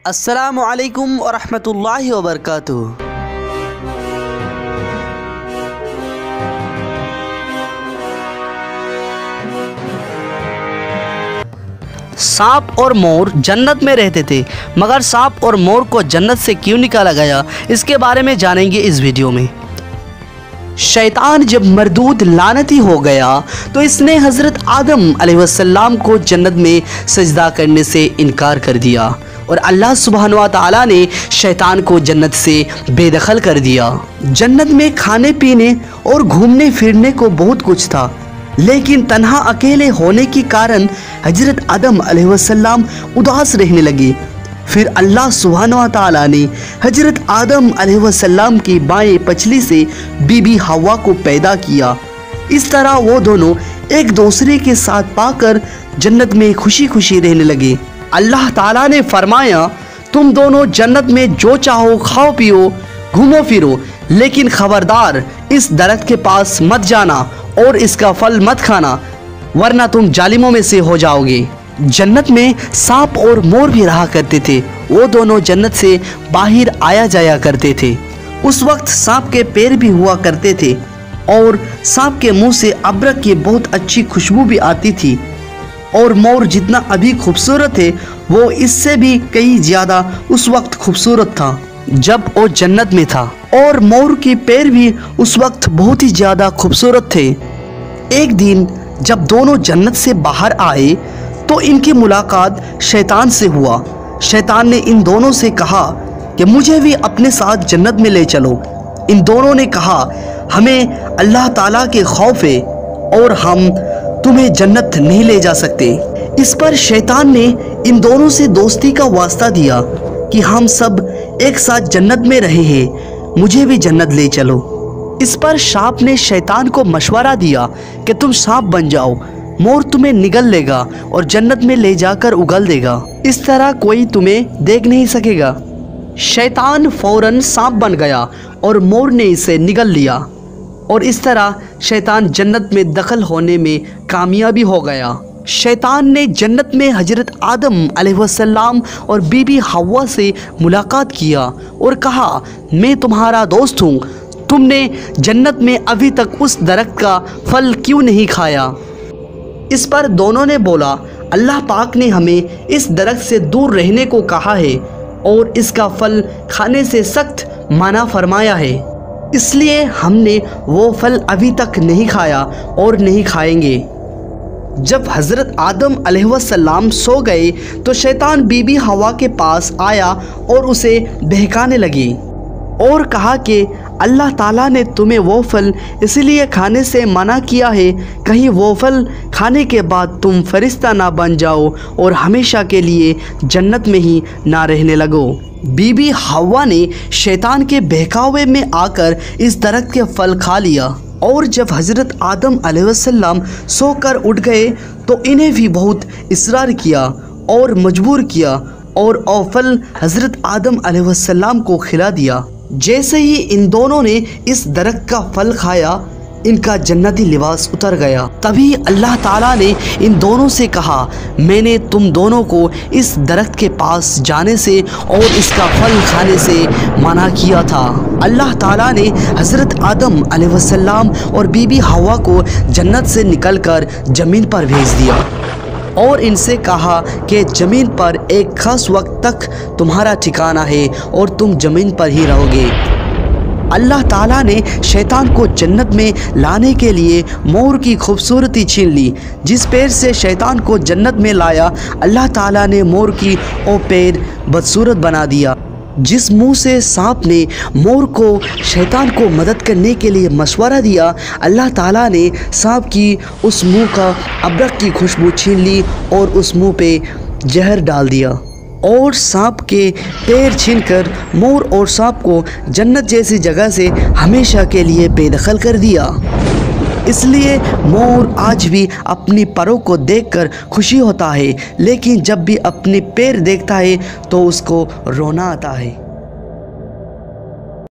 السلام علیکم ورحمۃ اللہ وبرکاتہ۔ سانپ اور مور جنت میں رہتے تھے، مگر سانپ اور مور کو جنت سے کیوں نکالا گیا، اس کے بارے میں جانیں گے اس ویڈیو میں۔ شیطان جب مردود لعنتی ہو گیا تو اس نے حضرت آدم علیہ السلام کو جنت میں سجدہ کرنے سے انکار کر دیا، اور اللہ سبحانہ و تعالیٰ نے شیطان کو جنت سے بے دخل کر دیا۔ جنت میں کھانے پینے اور گھومنے پھرنے کو بہت کچھ تھا، لیکن تنہا اکیلے ہونے کی کارن حضرت آدم علیہ السلام اداس رہنے لگے۔ پھر اللہ سبحانہ و تعالیٰ نے حضرت آدم علیہ السلام کی بائیں پچھلی سے بی بی حوا کو پیدا کیا۔ اس طرح وہ دونوں ایک دوسرے کے ساتھ پا کر جنت میں خوشی خوشی رہنے لگے۔ اللہ تعالیٰ نے فرمایا، تم دونوں جنت میں جو چاہو کھاؤ پیو، گھومو پھرو، لیکن خبردار اس درخت کے پاس مت جانا اور اس کا پھل مت کھانا، ورنہ تم ظالموں میں سے ہو جاؤ گے۔ جنت میں سانپ اور مور بھی رہا کرتے تھے، وہ دونوں جنت سے باہر آیا جایا کرتے تھے۔ اس وقت سانپ کے پیر بھی ہوا کرتے تھے، اور سانپ کے منہ سے ابرک کی بہت اچھی خوشبو بھی آتی تھی، اور مور جتنا ابھی خوبصورت ہے وہ اس سے بھی کئی زیادہ اس وقت خوبصورت تھا جب وہ جنت میں تھا، اور مور کی پیر بھی اس وقت بہت ہی زیادہ خوبصورت تھے۔ ایک دن جب دونوں جنت سے باہر آئے تو ان کی ملاقات شیطان سے ہوا۔ شیطان نے ان دونوں سے کہا کہ مجھے بھی اپنے ساتھ جنت میں لے چلو۔ ان دونوں نے کہا، ہمیں اللہ تعالیٰ کے خوف ہے اور ہم تمہیں جنت نہیں لے جا سکتے۔ اس پر شیطان نے ان دونوں سے دوستی کا واسطہ دیا کہ ہم سب ایک ساتھ جنت میں رہے ہیں، مجھے بھی جنت لے چلو۔ اس پر سانپ نے شیطان کو مشورہ دیا کہ تم سانپ بن جاؤ، مور تمہیں نگل لے گا اور جنت میں لے جا کر اگل دے گا، اس طرح کوئی تمہیں دیکھ نہیں سکے گا۔ شیطان فوراً سانپ بن گیا اور مور نے اسے نگل لیا، اور اس طرح شیطان جنت میں دخل ہونے میں کامیابی ہو گیا۔ شیطان نے جنت میں حضرت آدم علیہ السلام اور بی بی حوا سے ملاقات کیا اور کہا، میں تمہارا دوست ہوں، تم نے جنت میں ابھی تک اس درخت کا پھل کیوں نہیں کھایا؟ اس پر دونوں نے بولا، اللہ پاک نے ہمیں اس درخت سے دور رہنے کو کہا ہے اور اس کا پھل کھانے سے سخت منع فرمایا ہے، اس لیے ہم نے وہ پھل ابھی تک نہیں کھایا اور نہیں کھائیں گے۔ جب حضرت آدم علیہ السلام سو گئے تو شیطان بی بی حوا کے پاس آیا اور اسے بہکانے لگی اور کہا کہ اللہ تعالیٰ نے تمہیں وہ پھل اس لیے کھانے سے منع کیا ہے، کہیں وہ پھل کھانے کے بعد تم فرشتہ نہ بن جاؤ اور ہمیشہ کے لیے جنت میں ہی نہ رہنے لگو۔ بی بی حوا نے شیطان کے بہکاوے میں آ کر اس درخت کے پھل کھا لیا، اور جب حضرت آدم علیہ السلام سو کر اٹھ گئے تو انہیں بھی بہت اصرار کیا اور مجبور کیا، اور وہ پھل حضرت آدم علیہ السلام کو کھلا دیا۔ جیسے ہی ان دونوں نے اس درخت کا پھل کھایا، ان کا جنتی لباس اتر گیا۔ تبھی اللہ تعالیٰ نے ان دونوں سے کہا، میں نے تم دونوں کو اس درخت کے پاس جانے سے اور اس کا پھل کھانے سے منع کیا تھا۔ اللہ تعالیٰ نے حضرت آدم علیہ السلام اور بی بی حوا کو جنت سے نکل کر زمین پر بھیج دیا، اور ان سے کہا کہ زمین پر ایک خاص وقت تک تمہارا ٹھکانہ ہے اور تم زمین پر ہی رہو گے۔ اللہ تعالیٰ نے شیطان کو جنت میں لانے کے لیے مور کی خوبصورتی چھین لی۔ جس پیر سے شیطان کو جنت میں لایا، اللہ تعالیٰ نے مور کی وہ پیر بدصورت بنا دیا۔ جس منہ سے سانپ نے مور کو شیطان کو مدد کرنے کے لیے مشورہ دیا، اللہ تعالیٰ نے سانپ کی اس منہ کا ابرک کی خوشبو چھین لی اور اس منہ پہ زہر ڈال دیا، اور سانپ کے پیر چھین کر مور اور سانپ کو جنت جیسی جگہ سے ہمیشہ کے لیے بے دخل کر دیا۔ اس لیے مور آج بھی اپنی پروں کو دیکھ کر خوشی ہوتا ہے، لیکن جب بھی اپنے پیر دیکھتا ہے تو اس کو رونا آتا ہے۔